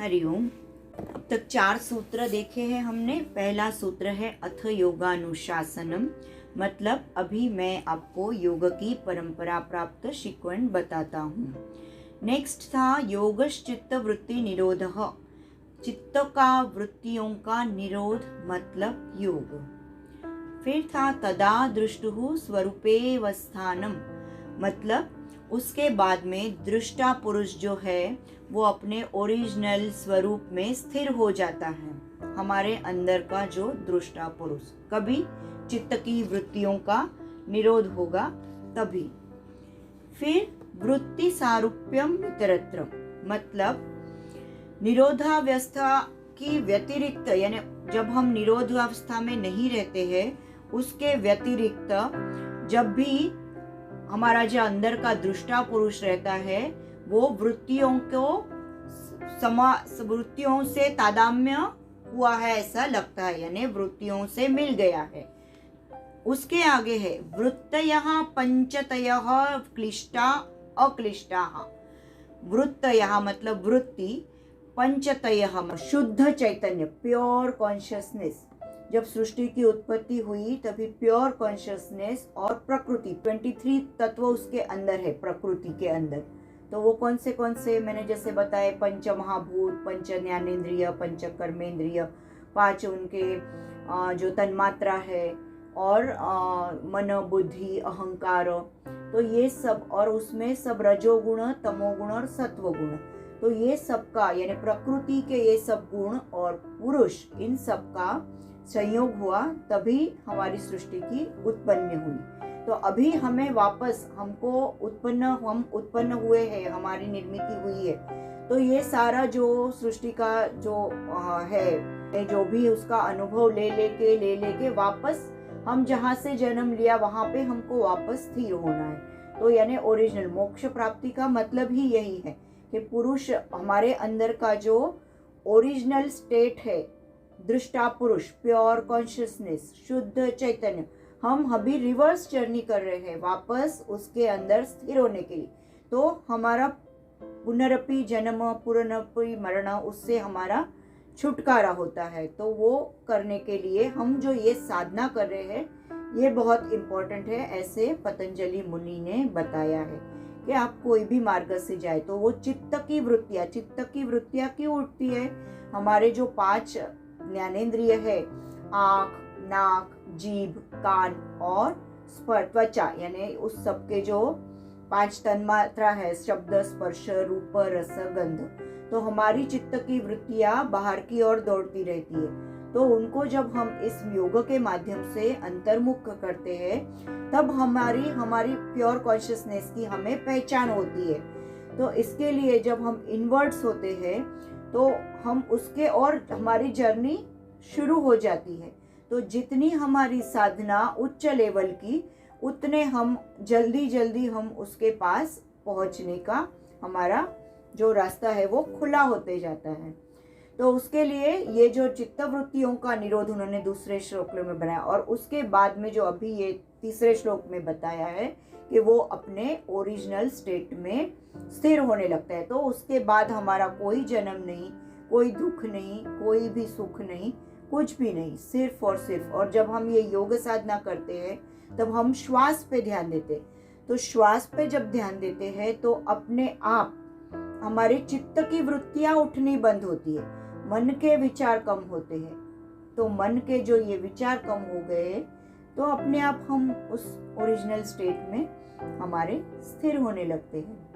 हरिओम। अब तक 4 सूत्र देखे हैं हमने। पहला सूत्र है अथ योगानुशासनम, मतलब अभी मैं आपको योग की परंपरा प्राप्त शिकवण बताता हूँ। नेक्स्ट था योगश्चित्त वृत्ति निरोधः, चित्त का वृत्तियों का निरोध मतलब योग। फिर था तदा दृष्टुः स्वरूपेवस्थानम, मतलब उसके बाद में दृष्टा पुरुष जो है वो अपने ओरिजिनल स्वरूप में स्थिर हो जाता है। हमारे अंदर का जो दृष्टा पुरुष, कभी चित्त की वृत्तियों का निरोध होगा तभी। फिर वृत्ति सारूप्यम इतरत्र, मतलब निरोधावस्था की व्यतिरिक्त, यानी जब हम निरोधावस्था में नहीं रहते हैं उसके व्यतिरिक्त जब भी हमारा जो अंदर का दृष्टा पुरुष रहता है वो वृत्तियों से तादाम्य हुआ है ऐसा लगता है, यानी वृत्तियों से मिल गया है। उसके आगे है वृत्तयः पंचतयः क्लिष्टा अक्लिष्टाः। वृत्तयः मतलब वृत्ति, पंचतयः शुद्ध चैतन्य, प्योर कॉन्शियसनेस। जब सृष्टि की उत्पत्ति हुई तभी प्योर कॉन्शियसनेस और प्रकृति, 23 तत्व उसके अंदर है, प्रकृति के अंदर। तो वो कौन से मैंने जैसे बताए, पंच महाभूत, पंच ज्ञानेन्द्रिय, पंच कर्मेंद्रिय, 5 उनके जो तन्मात्रा है, और मन बुद्धि अहंकार, तो ये सब, और उसमें सब रजोगुण तमोगुण और सत्वगुण। तो ये सब का यानी प्रकृति के ये सब गुण और पुरुष, इन सब का संयोग हुआ तभी हमारी सृष्टि की उत्पन्न हुई। तो अभी हमें वापस हम उत्पन्न हुए हैं, हमारी निर्मिति हुई है। तो ये सारा जो सृष्टि का जो है, जो भी उसका अनुभव ले लेके वापस हम जहाँ से जन्म लिया वहां पे हमको वापस स्थिर होना है। तो यानी ओरिजिनल मोक्ष प्राप्ति का मतलब ही यही है कि पुरुष, हमारे अंदर का जो ओरिजिनल स्टेट है, दृष्टा पुरुष, प्योर कॉन्शियसनेस, शुद्ध चैतन्य, हम अभी रिवर्स जर्नी कर रहे हैं वापस उसके अंदर स्थिर होने के लिए। तो हमारा पुनरपि जन्म पुनरपि मरण, उससे हमारा छुटकारा होता है। तो वो करने के लिए हम जो ये साधना कर रहे हैं ये बहुत इम्पोर्टेंट है। ऐसे पतंजलि मुनि ने बताया है कि आप कोई भी मार्ग से जाए तो वो चित्त की वृत्तियां क्यों उठती है? हमारे जो 5 ज्ञानेन्द्रिय है, आँख, नाक, जीभ, कान और स्पर्श, त्वचा, यानी उस सबके जो 5 तन्मात्रा है, शब्द, स्पर्श, रूप, रस, गंध, तो हमारी चित्त की वृत्तियां बाहर की ओर दौड़ती रहती है। तो उनको जब हम इस योग के माध्यम से अंतर्मुख करते हैं तब हमारी प्योर कॉन्शियसनेस की हमें पहचान होती है। तो इसके लिए जब हम इनवर्ड्स होते हैं तो हम उसके और हमारी जर्नी शुरू हो जाती है। तो जितनी हमारी साधना उच्च लेवल की, उतने हम जल्दी हम उसके पास पहुंचने का हमारा जो रास्ता है वो खुला होते जाता है। तो उसके लिए ये जो चित्तवृत्तियों का निरोध उन्होंने दूसरे श्लोक में बनाया, और उसके बाद में जो अभी ये तीसरे श्लोक में बताया है कि वो अपने ओरिजिनल स्टेट में स्थिर होने लगता है। तो उसके बाद हमारा कोई जन्म नहीं, कोई दुख नहीं, कोई भी सुख नहीं, कुछ भी नहीं, सिर्फ और सिर्फ। और जब हम ये योग साधना करते हैं तब हम श्वास पे ध्यान देते हैं। तो श्वास पे जब ध्यान देते हैं तो अपने आप हमारे चित्त की वृत्तियां उठनी बंद होती है, मन के विचार कम होते हैं। तो मन के जो ये विचार कम हो गए तो अपने आप हम उस ओरिजिनल स्टेट में हमारे स्थिर होने लगते हैं।